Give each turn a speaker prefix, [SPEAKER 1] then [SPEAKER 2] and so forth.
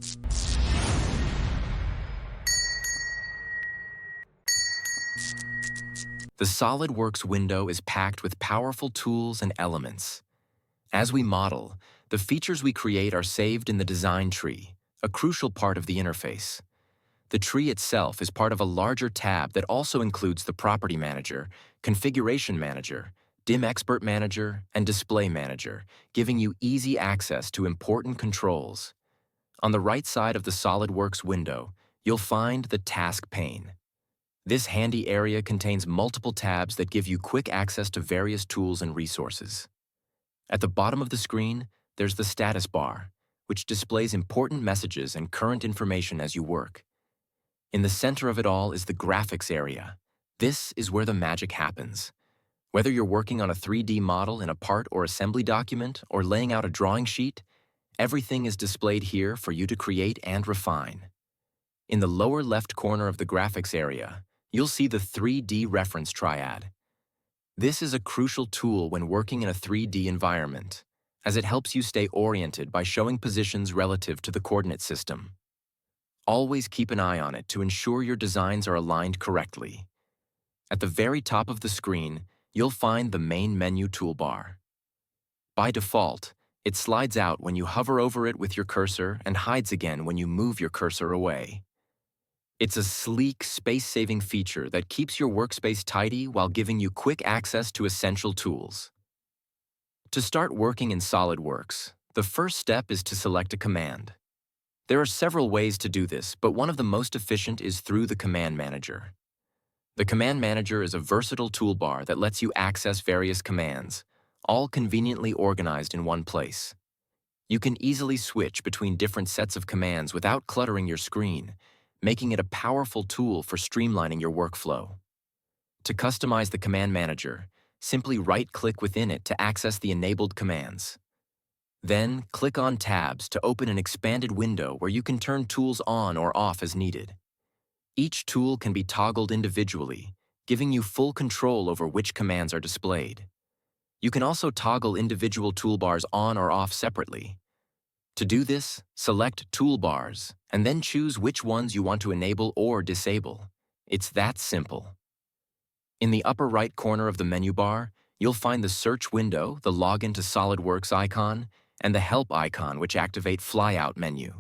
[SPEAKER 1] The SOLIDWORKS window is packed with powerful tools and elements. As we model, the features we create are saved in the design tree, a crucial part of the interface. The tree itself is part of a larger tab that also includes the Property Manager, Configuration Manager, DIM Expert Manager, and Display Manager, giving you easy access to important controls. On the right side of the SOLIDWORKS window, you'll find the Task pane. This handy area contains multiple tabs that give you quick access to various tools and resources. At the bottom of the screen, there's the status bar, which displays important messages and current information as you work. In the center of it all is the graphics area. This is where the magic happens. Whether you're working on a 3D model in a part or assembly document or laying out a drawing sheet, everything is displayed here for you to create and refine. In the lower left corner of the graphics area, you'll see the 3D Reference Triad. This is a crucial tool when working in a 3D environment, as it helps you stay oriented by showing positions relative to the coordinate system. Always keep an eye on it to ensure your designs are aligned correctly. At the very top of the screen, you'll find the main Menu Toolbar. By default, it slides out when you hover over it with your cursor and hides again when you move your cursor away. It's a sleek, space-saving feature that keeps your workspace tidy while giving you quick access to essential tools. To start working in SOLIDWORKS, the first step is to select a command. There are several ways to do this, but one of the most efficient is through the CommandManager. The CommandManager is a versatile toolbar that lets you access various commands, all conveniently organized in one place. You can easily switch between different sets of commands without cluttering your screen, making it a powerful tool for streamlining your workflow. To customize the CommandManager, simply right-click within it to access the enabled commands. Then, click on Tabs to open an expanded window where you can turn tools on or off as needed. Each tool can be toggled individually, giving you full control over which commands are displayed. You can also toggle individual toolbars on or off separately. To do this, select Toolbars, and then choose which ones you want to enable or disable. It's that simple. In the upper right corner of the menu bar, you'll find the Search window, the Login to SOLIDWORKS icon, and the Help icon, which activate Flyout menu.